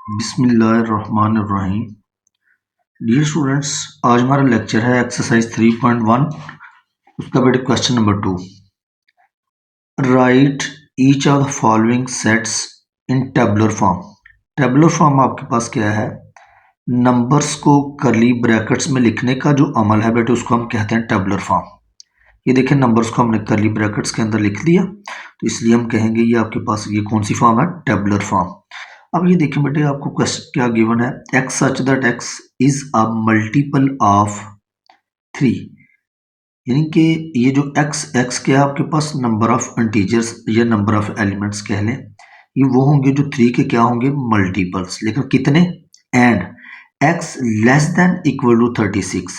बिस्मिल्लाहिर्रहमानिर्रहीम। Dear students, आज हमारा लेक्चर है एक्सरसाइज 3.1, उसका बेटे question number 2। Right each of the following sets in tabular form. Tabular form आपके पास क्या है? नंबर्स को कर्ली ब्रैकेट्स में लिखने का जो अमल है बेटे, उसको हम कहते हैं टेबुलर फॉर्म। ये देखें, नंबर्स को हमने कर्ली ब्रैकेट्स के अंदर लिख दिया, तो इसलिए हम कहेंगे ये आपके पास ये कौन सी फॉर्म है? Tabular form. अब ये देखें बेटे, आपको क्वेश्चन क्या गिवन है? X such that X is a multiple of 3, यानी कि ये जो एक्स क्या है आपके पास? नंबर ऑफ इंटीजर्स या नंबर ऑफ एलिमेंट्स कह लें, ये वो होंगे जो 3 के क्या होंगे? मल्टीपल्स। लेकिन कितने? And X less than equal to 36।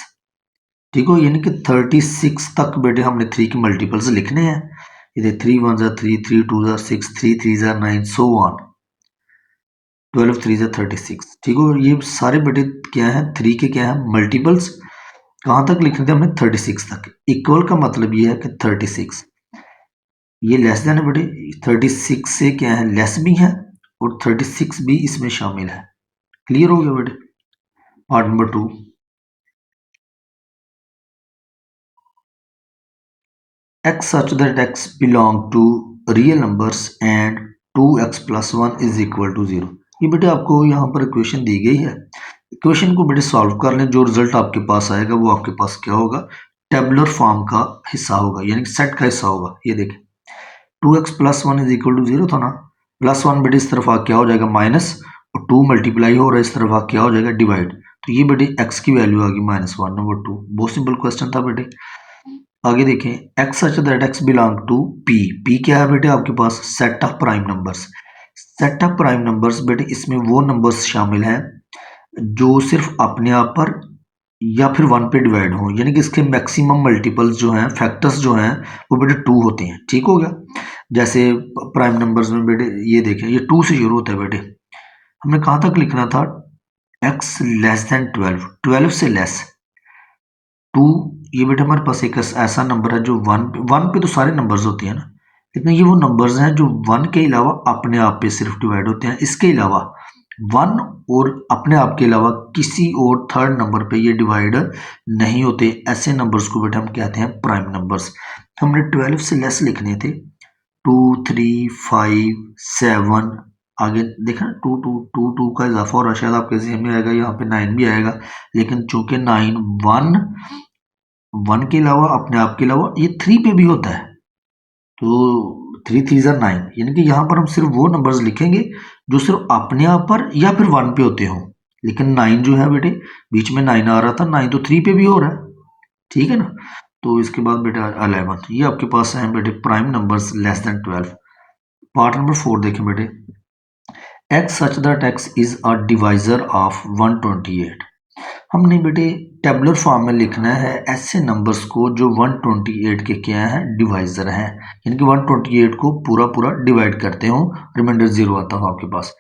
ठीक हो, यानी कि 36 तक बेटे हमने 3 के मल्टीपल्स लिखने हैं। ये 3 1 3, 3 2 6, 3 3 9, सो ऑन 12 3 36। ठीक हो, ये सारे बेटे क्या है? 3 के क्या है? मल्टीपल्स। कहाँ तक लिखने थे हमने? 36 तक। इक्वल का मतलब ये है कि 36, ये लेस देन है बेटे, 36 से क्या है? लेस भी है और 36 भी इसमें शामिल है। क्लियर हो गया बेटे? Part number 2। x such that x belong to real numbers and 2x plus 1 is equal to 0। ये बेटे आपको यहाँ पर इक्वेशन दी गई है। इक्वेशन को बेटे सॉल्व कर लें, जो रिजल्ट आपके पास आएगा वो आपके पास क्या होगा? टेबुलर फॉर्म का हिस्सा होगा, यानी कि सेट का हिस्सा होगा। ये देखें, 2x plus 1 is equal to 0 था ना। प्लस 1 बेटे इस तरफ आ क्या हो जाएगा? माइनस, और 2 मल्टीप्लाई हो रहा है इस तरफ आ क्या हो जाएगा? डिवाइड। तो ये बेटे x की वैल्यू आ गई -1। नंबर 2, बहुत सिंपल क्वेश्चन था बेटे। आगे देखें, x such that x belong to p। p क्या है बेटे आपके पास? Set of prime numbers. Set of prime numbers बेटे, इसमें वो नंबर्स शामिल हैं जो सिर्फ अपने आप पर या फिर 1 पे डिवाइड हो, यानी कि इसके मैक्सिमम मल्टीपल्स जो हैं, फैक्टर्स जो हैं, वो बेटे 2 होते हैं। ठीक हो गया? जैसे प्राइम नंबर्स में बेटे ये देखें, ये 2 से शुरू होता है बेटे। हमने कहाँ तक लिखना था? x लेस देन 12, 12 से लेस 2। ये बेटा हमारे पास एक ऐसा नंबर है जो 1 पे तो सारे नंबर्स होते हैं ना, लेकिन ये वो नंबर्स हैं जो 1 के अलावा अपने आप पे सिर्फ डिवाइड होते हैं। इसके अलावा 1 और अपने आप के अलावा किसी और थर्ड नंबर पे ये डिवाइड नहीं होते। ऐसे नंबर्स को बेटा हम कहते हैं प्राइम नंबर्स। हमने 12 से लेस लिखने थे, 2 3 5 7। आगे देखा, 2 2 2 2 का इजाफा हो रहा है, शायद आपके ज़हन में आएगा यहाँ पे 9 भी आएगा, लेकिन चूंकि 9 1 के अलावा अपने आप के अलावा ये 3 पे भी होता है, तो 3 3 9, यानी कि यहाँ पर हम सिर्फ वो नंबर्स लिखेंगे जो सिर्फ अपने आप पर या फिर 1 पे होते हों। लेकिन 9 जो है बेटे, बीच में 9 आ रहा था, 9 तो 3 पे भी हो रहा है। ठीक है ना? तो इसके बाद बेटा 11, ये आपके पास है बेटे prime numbers less than 12। Part number 4 देखें बेटे, X such that X is a divisor of 128। हमने बेटे टेबुलर फॉर्म में लिखना है ऐसे नंबर्स को जो 128 के क्या हैं? डिवाइजर हैं, यानी कि 128 को पूरा पूरा डिवाइड करते हो, रिमाइंडर 0 आता हो आपके पास।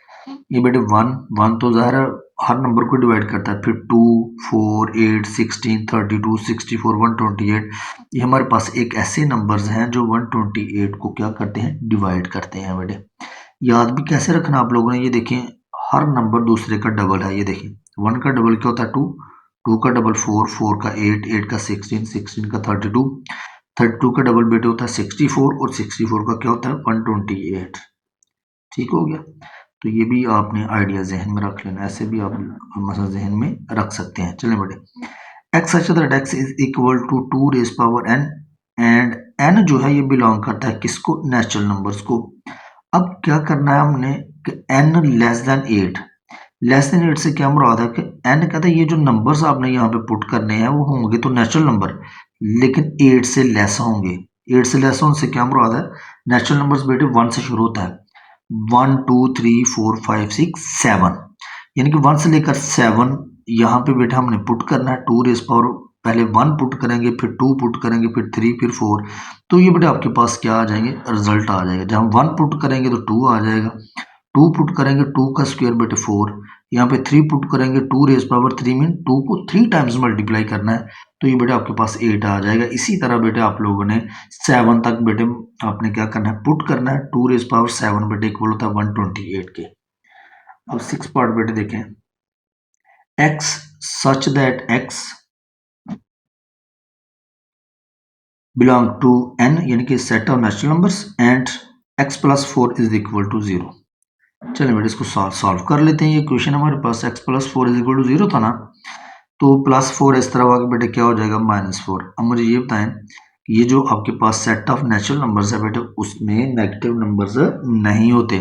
ये बेटे 1 तो ज़ाहिर है हर नंबर को डिवाइड करता है, फिर 2 4 8 16 32 64 128। ये हमारे पास एक ऐसे नंबर्स हैं जो 128 को क्या करते हैं? डिवाइड करते हैं बेटे। याद भी कैसे रखना आप लोगों ने? ये देखें, हर नंबर दूसरे का डबल है। ये देखें, 1 का डबल क्या होता है? 2, 2 का डबल 4, 4 का 8, 8 का 16, 16 का 32, 32 का डबल बेटे होता है 64, और 64 का क्या होता है? 128। ठीक हो गया? तो ये भी आपने आइडिया जहन में रख लेना, ऐसे भी आप मसला जहन में रख सकते हैं। चलें बेटे, X such that X is equal to 2 raise power n, and n जो है ये बिलोंग करता है किसको? नेचुरल नंबर्स को। अब क्या करना है हमने कि n less than 8, less than 8 से क्या मुराद है कि n कहता है ये जो नंबर्स आपने यहाँ पे पुट करने हैं वो होंगे तो नेचुरल नंबर, लेकिन 8 से लेस होंगे। 8 से लेस होने से क्या मुराद है? नेचुरल नंबर्स बेटे 1 से शुरू होता है, 1 2 3 4 5 6 7, यानी कि 1 से लेकर 7 यहाँ पे बेटा हमने पुट करना है। 2 रेज पावर, पहले 1 पुट करेंगे, फिर 2 पुट करेंगे, फिर 3, फिर 4। तो ये बेटा आपके पास क्या आ जाएंगे? रिजल्ट आ जाएगा। जब हम 1 पुट करेंगे तो 2 आ जाएगा, 2 पुट करेंगे 2 का स्क्वायर बेटे 4, यहाँ पे 3 पुट करेंगे, 2 रेज पावर 3 मीन 2 को 3 टाइम्स मल्टीप्लाई करना है, तो ये बेटे आपके पास 8 आ जाएगा। इसी तरह बेटे आप लोगों ने 7 तक बेटे आपने क्या करना है? पुट करना है। 2 रेज पावर 7 बेटे इक्वल होता है 128 के। अब 6 पार्ट बेटे देखें, x such that x belong to n यानी कि set of natural numbers and x + 4 is equal to 0। चलिए बेटे इसको सॉल्व कर लेते हैं। ये क्वेश्चन हमारे पास x + 4 इज इक्वल टू 0 था ना, तो +4 इस तरह आगे बेटे क्या हो जाएगा -4। अब मुझे ये बताएं, ये जो आपके पास सेट ऑफ नेचुरल नंबर्स है बेटे उसमें नेगेटिव नंबर्स नहीं होते।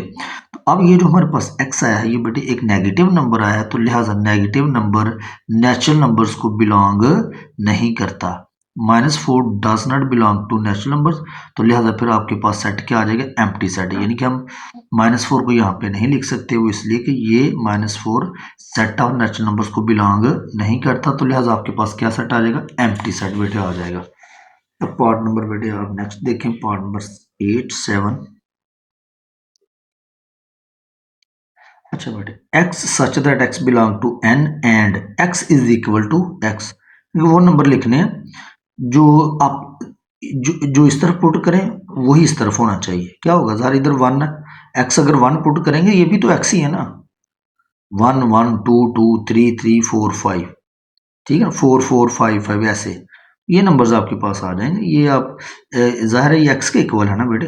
तो अब ये जो हमारे पास x आया है ये बेटे एक नेगेटिव नंबर आया है, तो लिहाजा नेगेटिव नंबर नेचुरल नंबर्स को बिलोंग नहीं करता। -4 does not belong to natural numbers, तो लिहाजा फिर आपके पास सेट क्या आ जाएगा, एम्प्टी सेट। यानी कि हम -4 को यहाँ पे नहीं लिख सकते, वो इसलिए कि ये -4 सेट ऑफ नेचुरल नंबर्स को बिलोंग नहीं करता, तो लिहाजा आपके पास क्या सेट आ जाएगा, एम्प्टी सेट बेटे आ जाएगा। अब पार्ट नंबर बेटे आप नेक्स्ट देखें, पार्ट नंबर 8, 7। अच्छा बेटे, x such that x belong to n and x is equal to x, वो नंबर लिखने हैं जो आप जो इस तरफ पुट करें वही इस तरफ होना चाहिए। क्या होगा सर, इधर 1 है, x अगर 1 पुट करेंगे ये भी तो x ही है ना, 1 1 2 2 3 3 4 5, ठीक है, 4 4 5 5 ऐसे ये नंबर्स आपके पास आ जाएंगे। ये आप ज़ाहिर है ये x के इक्वल है ना बेटे,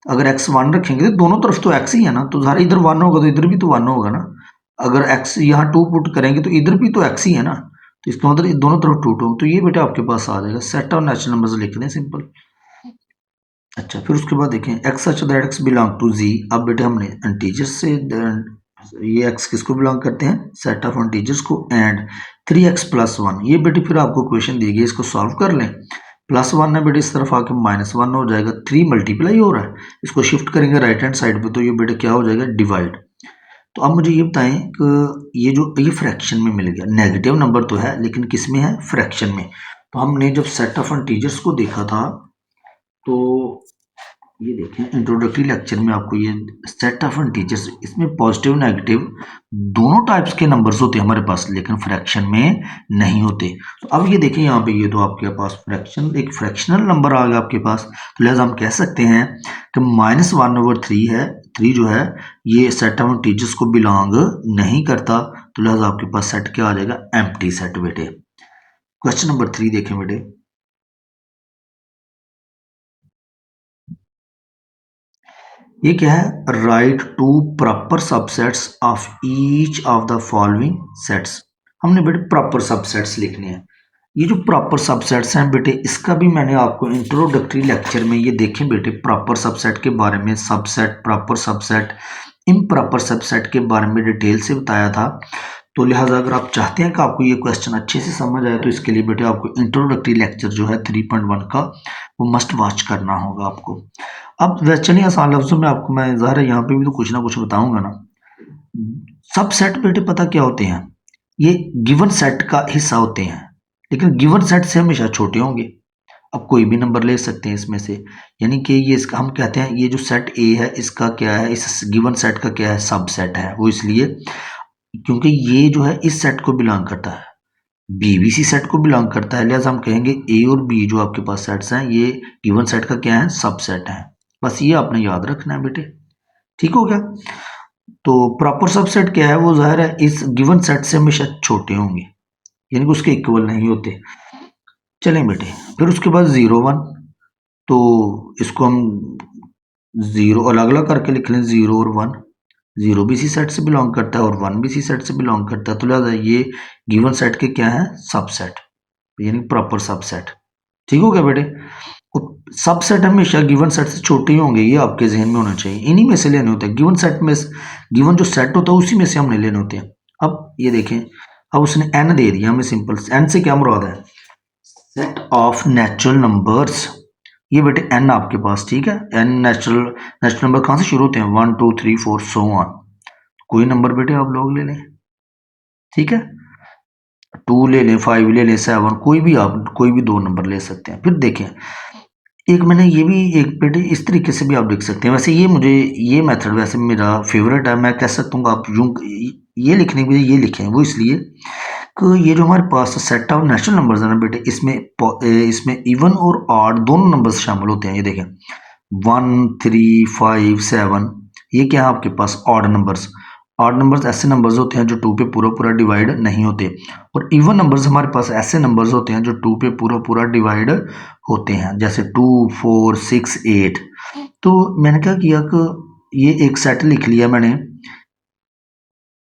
अगर x 1 रखेंगे तो दोनों तरफ तो x ही है ना, तो ज़ाहिर इधर 1 होगा तो इधर भी तो 1 होगा ना। अगर x यहाँ 2 पुट करेंगे तो इधर भी तो x ही है ना, तो इसका मतलब दोनों तरफ 2 2, तो ये बेटा आपके पास आ जाएगा। सेट ऑफ नेचुरल नंबर्स लिख दें सिंपल। अच्छा फिर उसके बाद देखें x such that x belong to z। अब बेटे हमने इंटीजर्स से ये x किसको बिलोंग करते हैं, सेट ऑफ इंटीजर्स को, एंड 3x + 1। ये बेटे फिर आपको क्वेश्चन दी गई, इसको सॉल्व कर लें। +1 है बेटे, इस तरफ आके -1 हो जाएगा, 3 मल्टीप्लाई हो रहा है, इसको शिफ्ट करेंगे राइट हैंड साइड पे तो ये बेटे क्या हो जाएगा, डिवाइड। तो अब मुझे ये बताएं कि ये फ्रैक्शन में मिल गया, नेगेटिव नंबर तो है लेकिन किस में है, फ्रैक्शन में। तो हमने जब सेट ऑफ इंटीजर्स को देखा था तो ये देखें इंट्रोडक्टरी लेक्चर में आपको ये सेट ऑफ इंटीजर्स, इसमें पॉजिटिव नेगेटिव दोनों टाइप्स के नंबर्स होते हैं हमारे पास, लेकिन फ्रैक्शन में नहीं होते। तो अब ये देखें यहाँ पे ये तो आपके पास फ्रैक्शन, एक फ्रैक्शनल नंबर आ गया आपके पास, तो लिहाजा हम कह सकते हैं कि -1/3 है, 3 जो है ये सेट ऑफ इंटीजर्स को बिलोंग नहीं करता, तो लिहाजा आपके पास सेट क्या आ जाएगा, एम्प्टी सेट बेटे। क्वेश्चन नंबर 3 देखें बेटे, ये क्या है, write to proper subsets of each of the following sets. हमने बेटे प्रॉपर सबसेट्स लिखने हैं। ये जो प्रॉपर सबसेट्स हैं बेटे इसका भी मैंने आपको इंट्रोडक्टरी लेक्चर में ये देखें बेटे प्रॉपर सबसेट के बारे में, subset, proper subset, improper subset के बारे में डिटेल से बताया था। तो लिहाजा अगर आप चाहते हैं कि आपको ये क्वेश्चन अच्छे से समझ आए तो इसके लिए बेटे आपको इंट्रोडक्टरी लेक्चर जो है 3.1 का वो मस्ट वॉच करना होगा आपको। अब चलिए आसान लफ्जों में आपको मैं ज़ाहिर है यहाँ पे भी तो कुछ ना कुछ बताऊंगा ना। सब सेट बेटे पता क्या होते हैं, ये गिवन सेट का हिस्सा होते हैं, लेकिन गिवन सेट से हमेशा छोटे होंगे। अब कोई भी नंबर ले सकते हैं इसमें से, यानी कि ये इसका हम कहते हैं ये जो सेट ए है इसका क्या है, इस गिवन सेट का क्या है, सब सेट है। वो इसलिए क्योंकि ये जो है इस सेट को बिलोंग करता है, बी भी इसी सेट को बिलोंग करता है, लिहाजा हम कहेंगे ए और बी जो आपके पास सेट्स हैं ये गिवन सेट का क्या है, सब सेट है। बस ये आपने याद रखना है बेटे, ठीक हो गया। तो प्रॉपर सबसेट क्या है, वो जाहिर है इस गिवन सेट से हमेशा छोटे होंगे, यानी कि उसके इक्वल नहीं होते। चलें बेटे फिर उसके बाद 0 1, तो इसको हम 0 अलग अलग करके लिख लें, 0 और 1। 0 भी इसी सेट से बिलोंग करता है और 1 भी इसी सेट से बिलोंग करता है, तो लिहाजा ये गिवन सेट के क्या है, सबसेट, यानी प्रॉपर सबसेट। ठीक हो गया बेटे। सबसेट हमेशा गिवन सेट से छोटे ही होंगे, ये आपके जहन में होना चाहिए, इन्हीं में से लेने होते हैं गिवन सेट में, गिवन जो सेट होता है उसी में से हमने लेने होते हैं। अब ये देखें, अब उसने एन दे दिया हमें, सिंपल एन से क्या मुराद है, सेट ऑफ नेचुरल नंबर्स। ये बेटे एन आपके पास, ठीक है, एन नेचुरल नंबर कहाँ से शुरू होते हैं, 1 2 3 4 सो ऑन। कोई नंबर बेटे आप लोग ले लें, ठीक है, 2 ले लें, 5 ले लें, 7, कोई भी आप कोई भी 2 नंबर ले सकते हैं। फिर देखें एक मैंने ये भी एक बेटे इस तरीके से भी आप लिख सकते हैं, वैसे ये मुझे ये मेथड वैसे मेरा फेवरेट है, मैं कह सकता हूँ आप यूं ये लिखने के लिए ये लिखें, वो इसलिए कि ये जो हमारे पास सेट ऑफ नेचुरल नंबर्स है ना बेटे, इसमें इवन और ऑड दोनों नंबर्स शामिल होते हैं। ये देखें 1 3 5 7, ये क्या है आपके पास ऑड नंबर्स, ऑड नंबर्स ऐसे नंबर्स होते हैं जो 2 पे पूरा पूरा डिवाइड नहीं होते, और इवन नंबर्स हमारे पास ऐसे नंबर्स होते हैं जो 2 पे पूरा पूरा डिवाइड होते हैं, जैसे 2, 4, 6, 8। तो मैंने क्या किया कि ये एक सेट लिख लिया मैंने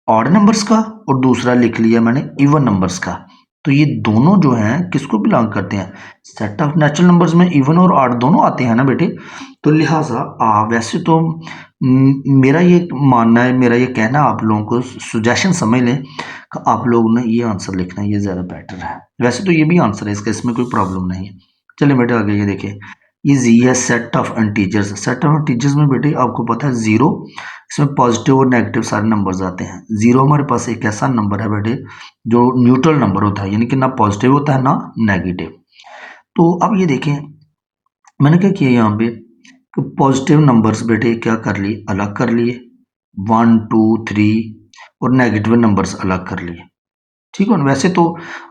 ऑड नंबर्स का, और दूसरा लिख लिया मैंने इवन नंबर्स का। तो ये दोनों जो हैं किसको बिलोंग करते हैं, सेट ऑफ नेचुरल नंबर्स में इवन और ऑड दोनों आते हैं ना बेटे। तो लिहाजा वैसे तो मेरा ये मानना है, मेरा ये कहना आप लोगों को सुजेशन समझ लें कि आप लोगों ने ये आंसर लिखना है, ये ज़्यादा बेटर है। वैसे तो ये भी आंसर है इसका, इसमें कोई प्रॉब्लम नहीं है। चलिए बेटे आगे ये देखिए, ये जी है set of integers. Set of integers में बेटे आपको पता है जीरो, इसमें पॉजिटिव और नेगेटिव सारे नंबर्स आते हैं। जीरो हमारे पास एक ऐसा नंबर है बेटे जो न्यूट्रल नंबर होता है, यानी कि ना पॉजिटिव होता है ना नेगेटिव। तो अब ये देखें मैंने क्या किया यहाँ पे कि पॉजिटिव नंबर्स बेटे क्या कर लिए, अलग कर लिए, 1, 2, 3, और नेगेटिव नंबर्स अलग कर लिए। ठीक है ना। वैसे तो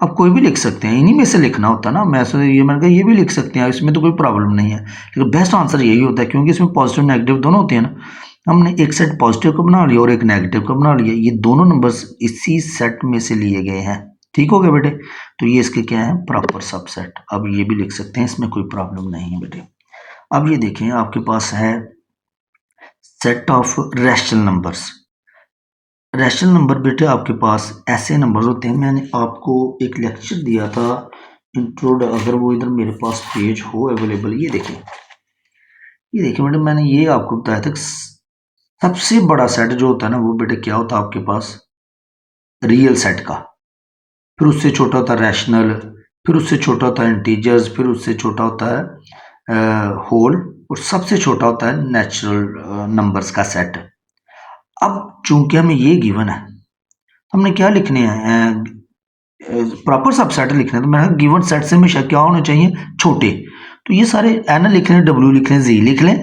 आप कोई भी लिख सकते हैं, इन्हीं में से लिखना होता है ना। मैं तो ये मैंने कहा ये भी लिख सकते हैं, इसमें तो कोई प्रॉब्लम नहीं है, लेकिन बेस्ट आंसर यही होता है क्योंकि इसमें पॉजिटिव नेगेटिव दोनों होते हैं ना। हमने एक सेट पॉजिटिव का बना लिया और एक नेगेटिव का बना लिया, ये दोनों नंबर्स इसी सेट में से लिए गए हैं। ठीक हो गया बेटे। तो ये इसके क्या है, प्रॉपर सबसेट। अब ये भी लिख सकते हैं, इसमें कोई प्रॉब्लम नहीं है बेटे। अब ये देखें आपके पास है set of rational numbers. Rational number बेटे आपके पास ऐसे नंबर्स होते हैं, मैंने आपको एक लेक्चर दिया था इंट्रोड, अगर वो इधर मेरे पास पेज हो अवेलेबल, ये देखें बेटे मैंने ये आपको बताया था सबसे बड़ा सेट जो होता है ना वो बेटे क्या होता है आपके पास, रियल सेट का। फिर उससे छोटा होता है रैशनल, फिर उससे छोटा होता है इंटीजर्स, फिर उससे छोटा होता है होल, और सबसे छोटा होता है नेचुरल नंबर्स का सेट। अब चूंकि हमें ये गिवन है, हमने क्या लिखने हैं, प्रॉपर सबसेट लिखने हैं। तो मैंने गिवन सेट से हमेशा क्या होने चाहिए, छोटे। तो ये सारे एन लिख लें, डब्ल्यू लिख लें, जी लिख लें,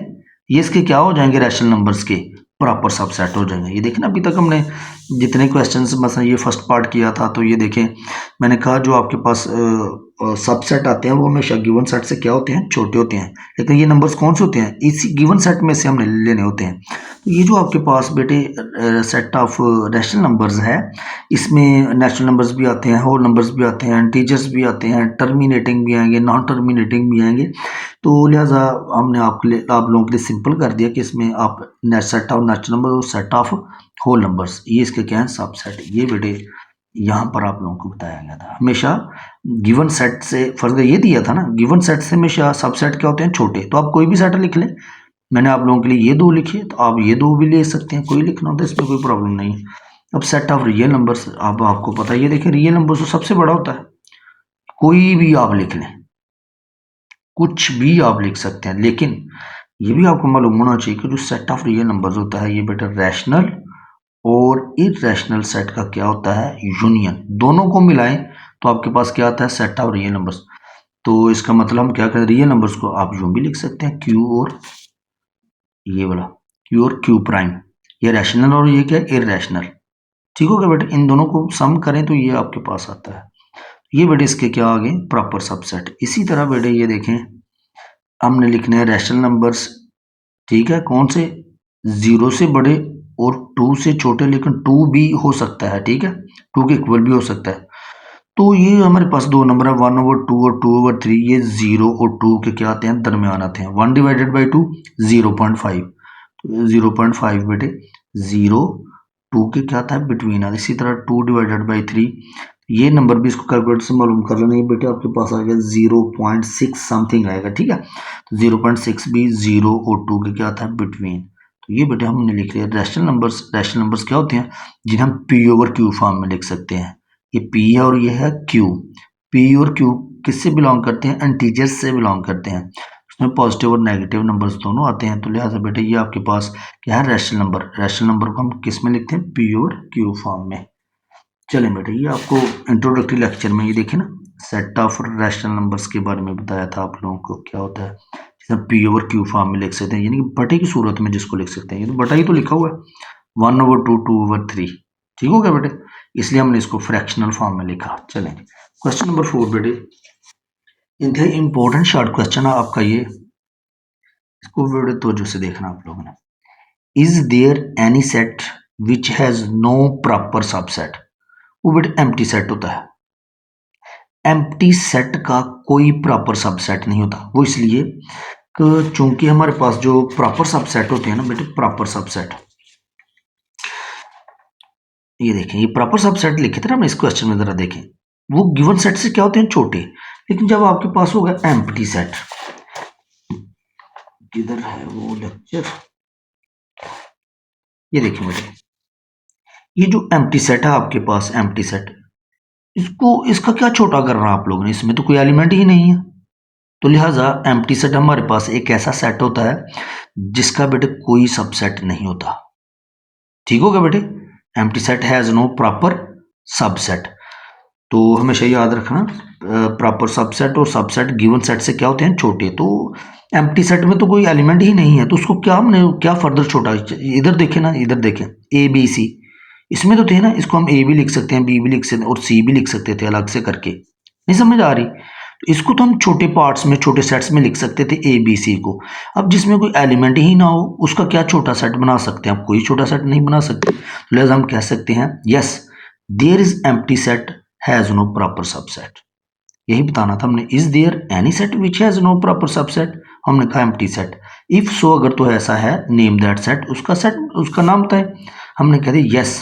ये इसके क्या हो जाएंगे, रैशनल नंबर्स के प्रॉपर सबसेट हो जाएंगे। ये देखें अभी तक हमने जितने क्वेश्चंस मतलब ये फर्स्ट पार्ट किया था, तो ये देखें मैंने कहा जो आपके पास सबसेट आते हैं वो हमेशा गिवन सेट से क्या होते हैं, छोटे होते हैं। लेकिन ये नंबर्स कौन से होते हैं, इसी गिवन सेट में से हमने लेने होते हैं। तो ये जो आपके पास बेटे सेट ऑफ रैशनल नंबर्स है, इसमें नेचुरल नंबर्स भी आते हैं, होल नंबर्स भी आते हैं, इंटीजर्स भी आते हैं, टर्मिनेटिंग भी आएंगे, नॉन टर्मिनेटिंग भी आएंगे। तो लिहाजा हमने आपके लिए, आप लोगों के लिए सिंपल कर दिया कि इसमें आप सेट ऑफ नेचुरल नंबर और सेट ऑफ होल नंबर्स, ये इसके क्या है, सबसेट। ये बेटे यहाँ पर आप लोगों को बताया गया था। हमेशा गिवन सेट से फर्क ये दिया था ना, गिवन सेट से हमेशा सबसेट क्या होते हैं, छोटे। तो आप कोई भी सेट लिख लें, मैंने आप लोगों के लिए ये दो लिखे, तो आप ये दो भी ले सकते हैं, कोई लिखना होता है इसमें कोई प्रॉब्लम नहीं है। अब सेट ऑफ रियल नंबर्स, अब आपको पता है, ये देखिए रियल नंबर्स तो सबसे बड़ा होता है, कोई भी आप लिख लें, कुछ भी आप लिख सकते हैं। लेकिन ये भी आपको मालूम होना चाहिए कि जो सेट ऑफ रियल नंबर्स होता है ये बेटा रैशनल और इरेशनल सेट का क्या होता है, यूनियन। दोनों को मिलाएं तो आपके पास क्या आता है, सेट ऑफ रियल नंबर्स। तो इसका मतलब हम क्या करें, रियल नंबर्स को आप यूं भी लिख सकते हैं, क्यू और ये वाला, क्यू और क्यू प्राइम, ये रैशनल और ये क्या, इरेशनल। ठीक हो गया बेटे। इन दोनों को सम करें तो ये आपके पास आता है। ये बेटे इसके क्या आ गए, प्रॉपर सबसेट। इसी तरह बेटे ये देखें हमने लिखने हैं रैशनल नंबर्स, ठीक है, कौन से, जीरो से बड़े और टू से छोटे, लेकिन टू भी हो सकता है, ठीक है, टू के इक्वल भी हो सकता है। तो ये हमारे पास दो नंबर है, 1/2 और 2/3, ये 0 और 2 के क्या आते हैं, दरमियान आते हैं। 1 डिवाइडेड बाई 2 0.5, 0.5 बेटे 0 2 के क्या आता है, बिटवीन आता है। इसी तरह 2 डिवाइडेड बाई 3, ये नंबर भी इसको कैलकुलेटर से मालूम कर लेना, बेटे आपके पास आ गया 0.6 समथिंग आएगा, ठीक है। तो 0.6 भी 0 और 2 के क्या आता है, बिटवीन। तो ये बेटे हमने लिख लिया रैशनल नंबर्स। रैशनल नंबर्स क्या होते हैं, जिन्हें हम पी ओवर क्यू फॉर्म में लिख सकते हैं। ये पी है और ये है क्यू। पी और क्यू किससे बिलोंग करते हैं, इंटीजर्स से बिलोंग करते हैं, उसमें पॉजिटिव और नेगेटिव नंबर्स दोनों आते हैं। तो लिहाजा बेटे ये आपके पास क्या है, रैशनल नंबर। रैशनल नंबर को हम किस में लिखते हैं, पी और क्यू फॉर्म में। चलें बेटे ये आपको इंट्रोडक्टरी लेक्चर में ये देखें ना, सेट ऑफ रैशनल नंबर्स के बारे में बताया था आप लोगों को क्या होता है, जिसे पी ओवर क्यू फॉर्म में लिख सकते हैं, यानी कि बटे की सूरत में जिसको लिख सकते हैं। ये तो बटा ही तो लिखा हुआ है, 1/2 2/3। ठीक हो गया बेटे, इसलिए हमने इसको फ्रैक्शनल फॉर्म में लिखा। चलें क्वेश्चन नंबर 4 बेटे, इंतहाई इंपॉर्टेंट शॉर्ट क्वेश्चन है आपका ये, इसको बेटे तवज्जो से देखना आप लोगों ने। Is there any set which has no proper subset, वो बेटे एम्प्टी सेट होता है। एम्प्टी सेट का कोई प्रॉपर सबसेट नहीं होता। वो इसलिए कि चूंकि हमारे पास जो प्रॉपर सबसेट होते हैं ना बेटे, प्रॉपर सबसेट, ये देखें, ये प्रॉपर सबसेट लिखे थे ना हमने इस क्वेश्चन में, जरा देखें, वो गिवन सेट से क्या होते हैं, छोटे। लेकिन जब आपके पास होगा एम्प्टी सेट, किधर है वो लेक्चर, ये देखें बेटे, ये जो एम्प्टी सेट है आपके पास, एम्प्टी सेट, इसको, इसका क्या छोटा करना आप लोगों ने, इसमें तो कोई एलिमेंट ही नहीं है। तो लिहाजा एम्प्टी सेट हमारे पास एक ऐसा सेट होता है जिसका बेटे कोई सबसेट नहीं होता। ठीक होगा बेटे, empty set has no proper subset. तो हमेशा याद रखना, प्रॉपर सबसेट और सबसेट गिवन सेट से क्या होते हैं, छोटे। तो एम्प्टी सेट में तो कोई एलिमेंट ही नहीं है, तो उसको क्या हमने क्या फर्दर छोटा, इधर देखें ना, इधर देखें, ए बी सी, इसमें तो थे ना, इसको हम ए भी लिख सकते हैं, बी भी लिख सकते हैं और सी भी लिख सकते थे अलग से करके, नहीं समझ आ रही। तो इसको तो हम छोटे पार्ट्स में, छोटे सेट्स में लिख सकते थे ए बी सी को। अब जिसमें कोई एलिमेंट ही ना हो उसका क्या छोटा सेट बना सकते हैं, आप कोई छोटा सेट नहीं बना सकते। तो लिहाजा हम कह सकते हैं yes there is empty set has no proper subset. यही बताना था हमने, is there any set which has no proper subset, हमने कहा एम्प्टी सेट। इफ सो, अगर तो ऐसा है, नेम दैट सेट, उसका सेट, उसका नाम बताए। हमने कह दिया यस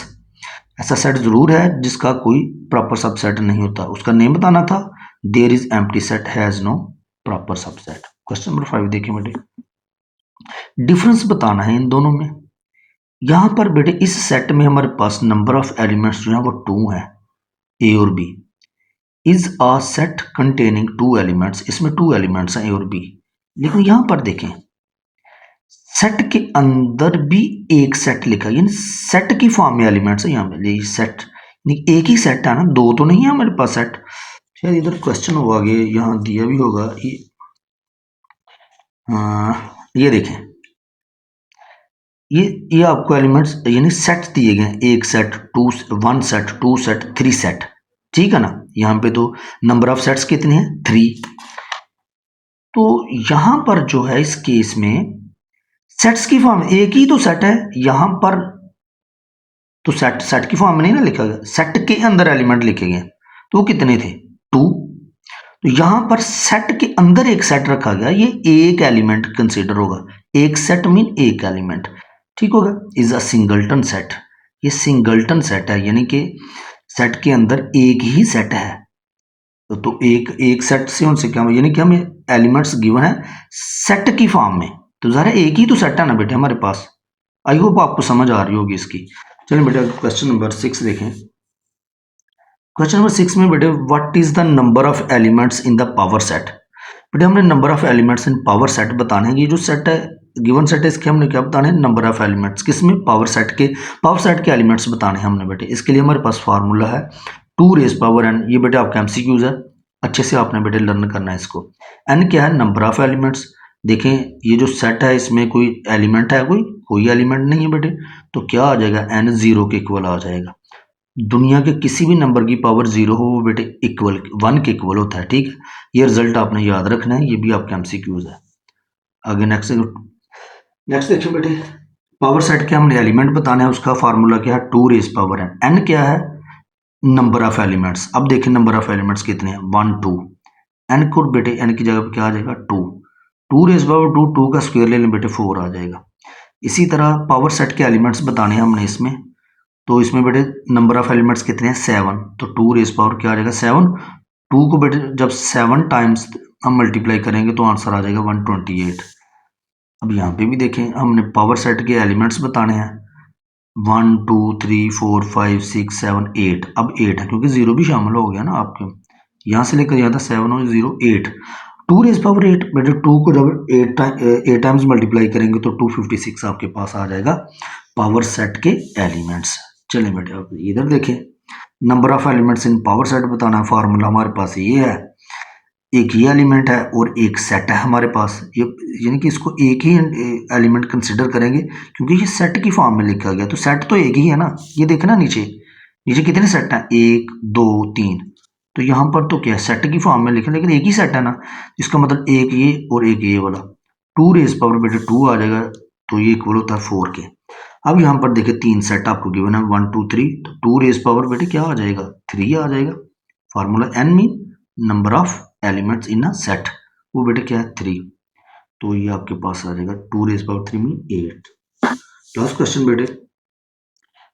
ऐसा सेट जरूर है जिसका कोई प्रॉपर सबसेट नहीं होता, उसका नेम बताना था। There is empty set has no proper subset. Question number 5 देखिए बेटे, डिफरेंस बताना है इन दोनों में। यहां पर बेटे इस सेट में हमारे पास नंबर ऑफ एलिमेंट्स जो है वो 2 है, ए और B. Is a set containing 2 elements, इसमें 2 एलिमेंट्स हैं ए और बी। लेकिन यहां पर देखें, सेट के अंदर भी एक सेट लिखा है, यानी सेट की फॉर्म में एलिमेंट्स है। यहाँ पे सेट, एक ही सेट है ना, दो तो नहीं है हमारे पास सेट। शायद इधर क्वेश्चन होगा आगे, यहाँ दिया भी होगा ये देखें, ये आपको एलिमेंट्स यानी सेट दिए गए, एक set, two, one set, two set, three set, ठीक है ना। यहाँ पे तो नंबर ऑफ सेट्स कितने हैं, 3। तो यहां पर जो है इस केस में सेट्स की फॉर्म, एक ही तो सेट है यहां पर, तो सेट, सेट की फॉर्म में नहीं ना लिखा गया, सेट के अंदर एलिमेंट लिखे गए, तो वो कितने थे, 2। तो यहां पर सेट के अंदर एक सेट रखा गया, ये एक एलिमेंट कंसीडर होगा। एक सेट मीन एक एलिमेंट, ठीक होगा। इज अ सिंगलटन सेट, ये सिंगलटन सेट है, यानी कि सेट के अंदर एक ही सेट है। तो एक सेट से उनसे क्या, यानी कि हमें एलिमेंट्स गिवन है सेट की फॉर्म में, तो ज़रा एक ही तो सेट है ना बेटे हमारे पास। आई होप आपको समझ आ रही होगी इसकी। चलिए बेटे क्वेश्चन नंबर 6 देखें। क्वेश्चन नंबर 6 में बेटे, what is the number of elements in the power set. बेटे हमने number of elements in power set बताने हैं। ये जो सेट है, गिवन सेट है, इसके हमने क्या बताने हैं, नंबर ऑफ एलिमेंट्स, किसमें, पावर सेट के। पावर सेट के एलिमेंट्स बताने हैं हमने बेटे। इसके लिए हमारे पास फार्मूला है 2 रेज पावर n। ये बेटे आपका एमसीक्यूज है, अच्छे से आपने बेटे लर्न करना है इसको। n क्या है, नंबर ऑफ एलिमेंट्स। देखें ये जो सेट है इसमें कोई एलिमेंट है, कोई एलिमेंट नहीं है बेटे, तो क्या आ जाएगा, n 0 के इक्वल आ जाएगा। दुनिया के किसी भी नंबर की पावर 0 हो वो बेटे इक्वल 1 के इक्वल होता है, ठीक है। ये रिजल्ट आपने याद रखना है, ये भी आपके एमसीक्यूज है। आगे नेक्स्ट देखिए बेटे, पावर सेट के हमने एलिमेंट बताना है, उसका फार्मूला क्या है, 2 रेज पावर n। n क्या है, नंबर ऑफ एलिमेंट्स। अब देखिए नंबर ऑफ एलिमेंट्स कितने हैं, 1 2। n को बेटे n की जगह पे क्या आ जाएगा, 2। 2 रेज पावर 2, 2 का स्क्वायर ले लें बेटे 4 आ जाएगा। इसी तरह पावर सेट के एलिमेंट्स बताने हैं हमने इसमें, तो इसमें बेटे नंबर ऑफ एलिमेंट्स कितने हैं, 7। तो 2 रेज पावर क्या आ जाएगा, 7। 2 को बेटे जब 7 टाइम्स हम मल्टीप्लाई करेंगे तो आंसर आ जाएगा 128। अब यहाँ पे भी देखें, हमने पावर सेट के एलिमेंट्स बताने हैं, 1 2 3 4 5 6 7 8। अब 8 है क्योंकि 0 भी शामिल हो गया ना आपके, यहाँ से लेकर यहाँ था 7 और 0 8। 2 रेज पावर 8 बेटे, 2 को जब 8 टाइम्स मल्टीप्लाई करेंगे तो 256 आपके पास आ जाएगा पावर सेट के एलिमेंट्स। चलिए बेटे अब इधर देखें, number of elements in power set बताना है। फार्मूला हमारे पास ये है, एक ही एलिमेंट है और एक सेट है हमारे पास, ये यानी कि इसको एक ही एलिमेंट कंसिडर करेंगे क्योंकि ये सेट की फॉर्म में लिखा गया, तो सेट तो एक ही है ना। ये देखना नीचे, नीचे कितने सेट हैं, 1 2 3। तो यहाँ पर तो क्या है, सेट की फॉर्म में लिखा, लेकिन एक ही सेट है ना, इसका मतलब एक ये और एक ये वाला। 2 रेज पावर बेटे 2 आ जाएगा, तो ये इक्वल होता है 4 के। अब यहाँ पर देखिए 3 सेट आपको गिवन है 1 2 3, तो 2 रेज पावर बेटे क्या आ जाएगा 3 आ जाएगा। Formula n mean number of elements in a set, वो बेटे क्या है 3, तो ये आपके पास आ जाएगा 2 raise power 3 mean 8। Last question बेटे,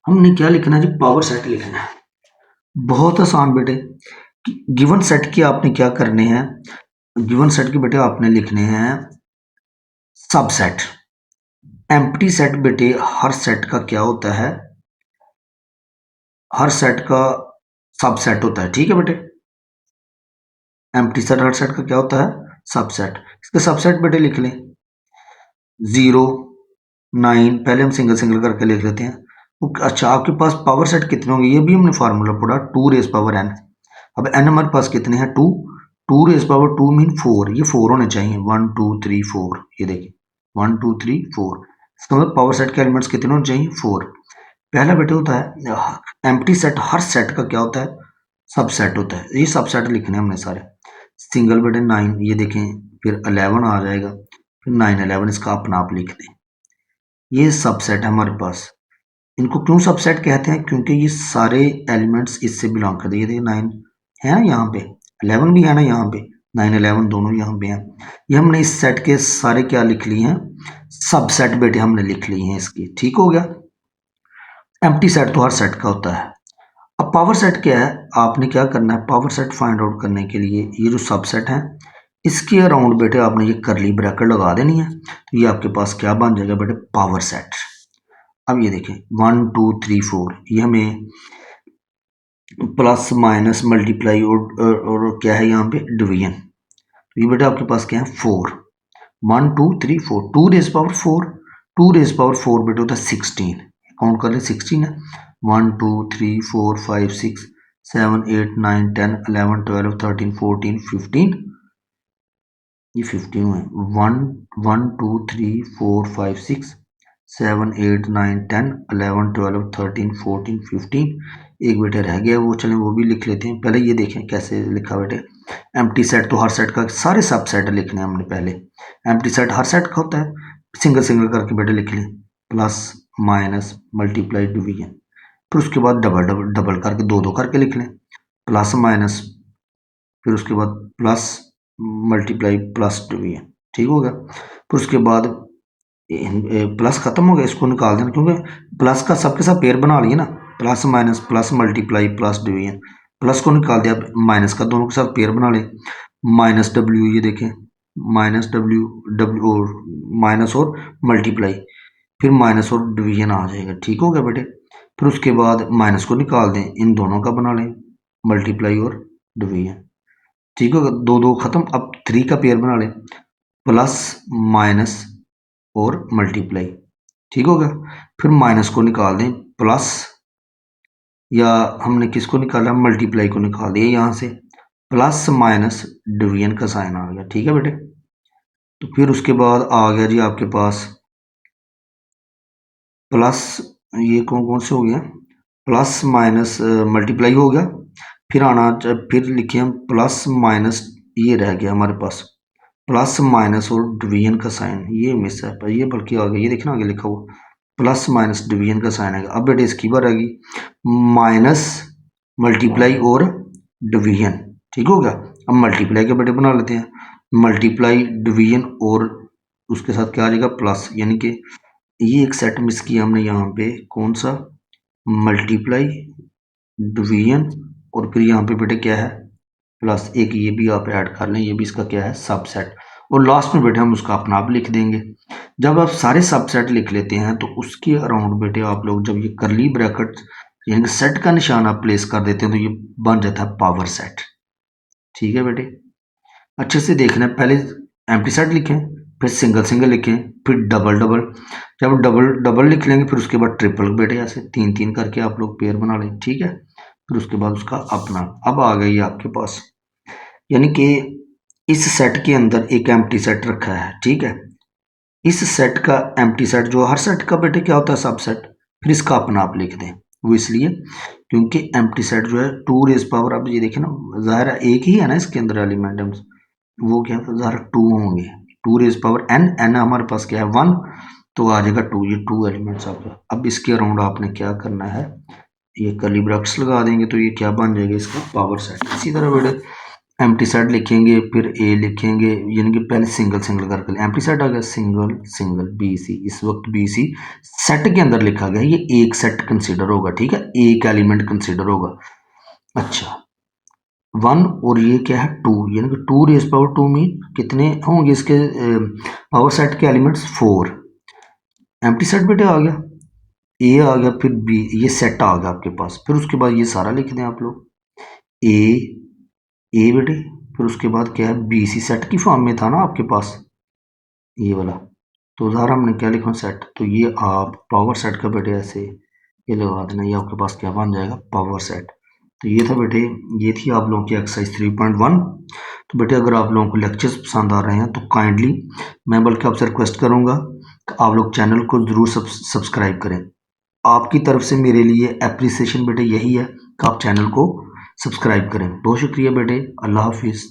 हमने क्या लिखना है जी, पावर सेट लिखना है। बहुत आसान बेटे, गिवन सेट की आपने क्या करने हैं, गिवन सेट के बेटे आपने लिखने हैं सबसेट। एम्प्टी सेट बेटे हर सेट का क्या होता है, हर सेट का सबसेट होता है, ठीक है बेटे। एम्प्टी सेट हर सेट का क्या होता है सबसेट। इसके सबसेट बेटे लिख लें 0 9, पहले हम सिंगल सिंगल करके लिख लेते हैं। अच्छा आपके पास पावर सेट कितने होंगे, ये भी हमने फार्मूला पढ़ा 2 रेज पावर n। अब n हमारे पास कितने हैं 2, 2 रेज पावर 2 मीन 4, ये 4 होने चाहिए 1 2 3 4, ये देखिए 1 2 3 4, इसका मतलब पावर सेट के एलिमेंट्स कितने होने चाहिए 4। पहला बेटे होता है एम्प्टी सेट, हर सेट का क्या होता है सबसेट होता है, ये सबसेट लिखने हैं हमने सारे। सिंगल बेटे 9, ये देखें फिर 11 आ जाएगा, फिर 9 11, इसका अपना आप लिख दें। ये सबसेट है हमारे पास। इनको क्यों सबसेट कहते हैं, क्योंकि ये सारे एलिमेंट्स इससे बिलोंग करते हैं। ये देखिए 9 है ना यहाँ पे, 11 भी है ना यहाँ पे, 9 11 दोनों यहाँ पे हैं। ये हमने इस सेट के सारे क्या लिख लिए हैं सबसेट बेटे हमने लिख लिए हैं इसकी, ठीक हो गया। एम्प्टी सेट तो हर सेट का होता है। अब पावर सेट क्या है, आपने क्या करना है पावर सेट फाइंड आउट करने के लिए ये जो सबसेट है इसके अराउंड बेटे आपने ये करली ब्रैकेट लगा देनी है, तो ये आपके पास क्या बन जाएगा बेटे पावर सेट। अब ये देखें 1 2 3 4, ये हमें प्लस माइनस मल्टीप्लाई और क्या है यहाँ पे डिवीजन, तो ये बेटा आपके पास क्या है 4, 1 2 3 4, 2 रेज पावर 4, 2 रेज पावर 4 बेटा होता है 16, काउंट कर ले 16 है 1 2 3 4 5 6 7 8 9 10 11 12 13 14 15, ये 15 है 1 1 2 3 4 5 6 7 8 9 10 11 12 13 14 15, एक बेटे रह गया वो, चलें वो भी लिख लेते हैं। पहले ये देखें कैसे लिखा बेटे, एम्प्टी सेट तो हर सेट का, सारे सब सेट लिखने हैं हमने पहले। एम्प्टी सेट हर सेट का होता है, सिंगल सिंगल करके बेटे लिख लें, प्लस माइनस मल्टीप्लाई डिवीजन, फिर उसके बाद डबल डबल डबल करके दो दो करके लिख लें, प्लस माइनस, फिर उसके बाद प्लस मल्टीप्लाई प्लस डिवीजन, ठीक हो गया। फिर उसके बाद प्लस खत्म हो गया, इसको निकाल देना, क्योंकि प्लस का सबके साथ पेयर बना लिए ना, plus minus plus multiply plus division, plus को निकाल दिया, माइनस का दोनों के साथ पेयर बना ले, माइनस डब्ल्यू, ये देखें माइनस डब्ल्यू, डब्ल्यू और माइनस और मल्टीप्लाई, फिर माइनस और डिवीजन आ जाएगा, ठीक हो गया बेटे। फिर उसके बाद माइनस को निकाल दें, इन दोनों का बना लें मल्टीप्लाई और डिवीजन, ठीक होगा, दो दो खत्म। अब 3 का पेयर बना लें, प्लस माइनस और मल्टीप्लाई, ठीक होगा। फिर माइनस को निकाल दें, प्लस, या हमने किसको निकाला मल्टीप्लाई को निकाल दिया यहाँ से, प्लस माइनस डिवीजन का साइन आ गया, ठीक है बेटे। तो फिर उसके बाद आ गया जी आपके पास प्लस, ये कौन कौन से हो गया, प्लस माइनस मल्टीप्लाई हो गया, फिर आना, फिर लिखे हम प्लस माइनस, ये रह गया हमारे पास प्लस माइनस और डिवीजन का साइन, ये मिस है पर ये बल्कि आ गया, ये देखना आगे लिखा हुआ प्लस माइनस डिवीजन का साइन आएगा। अब बेटे इसकी बार आएगी माइनस मल्टीप्लाई और डिवीजन, ठीक हो गया। अब मल्टीप्लाई के बेटे बना लेते हैं, मल्टीप्लाई डिवीजन और उसके साथ क्या आ जाएगा प्लस, यानी कि ये एक सेट मिस किया हमने यहाँ पे, कौन सा मल्टीप्लाई डिवीजन, और फिर यहाँ पे बेटे क्या है प्लस, एक ये भी आप ऐड कर लें, ये भी इसका क्या है सबसेट, और लास्ट में बेटे हम उसका अपना आप लिख देंगे। जब आप सारे सबसेट लिख लेते हैं तो उसके अराउंड बेटे आप लोग जब ये करली ब्रैकेट यानी कि सेट का निशान आप प्लेस कर देते हैं तो ये बन जाता है पावर सेट, ठीक है बेटे। अच्छे से देखना है, पहले एम्प्टी सेट लिखें, फिर सिंगल सिंगल लिखें, फिर डबल डबल, जब डबल डबल लिख लेंगे फिर उसके बाद ट्रिपल बेटे ऐसे 3 3 करके आप लोग पेयर बना लें, ठीक है। फिर उसके बाद उसका अपना, अब आ गई आपके पास, यानी कि इस सेट के अंदर एक एम्प्टी सेट रखा है, ठीक है। इस सेट का एम्प्टी सेट जो हर सेट का बेटे क्या होता है सबसेट, फिर इसका अपना आप लिख दें, वो इसलिए क्योंकि एम्प्टी सेट जो है 2 रेज पावर, अब ये देखें ना ज़ाहिर है एक ही है ना इसके अंदर एलिमेंट, वो क्या ज़ाहिर 2 होंगे, 2 रेज पावर n, n हमारे पास क्या है 1, तो आ जाएगा 2, ये 2 एलिमेंट्स आपका। अब इसके अराउंड आपने क्या करना है, ये कर्ली ब्रैकेट्स लगा देंगे तो ये क्या बन जाएगा इसका पावर सेट। इसी तरह बेटे एम्प्टी सेट लिखेंगे, फिर ए लिखेंगे, यानी कि पहले सिंगल सिंगल करके एम्प्टी सेट आ गया, सिंगल सिंगल बी सी। इस वक्त बी सी सेट के अंदर लिखा गया, ये एक सेट कंसिडर होगा, ठीक है, एक एलिमेंट कंसिडर होगा। अच्छा 1 और ये क्या है 2, यानी कि 2 रेज पावर 2 मीन कितने होंगे इसके पावर सेट के एलिमेंट्स 4। एम्प्टी सेट बेटे आ गया, ए आ गया, फिर बी, ये सेट आ गया आपके पास। फिर उसके बाद ये सारा लिख दें आप लोग, ए बेटे, फिर उसके बाद क्या है बी सी, सेट की फॉर्म में था ना आपके पास ये वाला, तो उधर हमने क्या लिखा सेट, तो ये आप पावर सेट का बेटे ऐसे ये लगा देना, ये आपके पास क्या बन जाएगा पावर सेट। तो ये था बेटे, ये थी आप लोगों की एक्सरसाइज 3.1। तो बेटे अगर आप लोगों को लेक्चर्स पसंद आ रहे हैं तो काइंडली मैं बल्कि आपसे रिक्वेस्ट करूंगा कि आप लोग चैनल को ज़रूर सब्सक्राइब करें। आपकी तरफ से मेरे लिए एप्रिसिएशन बेटे यही है कि आप चैनल को सब्सक्राइब करें। बहुत शुक्रिया बेटे, अल्लाह हाफिज़।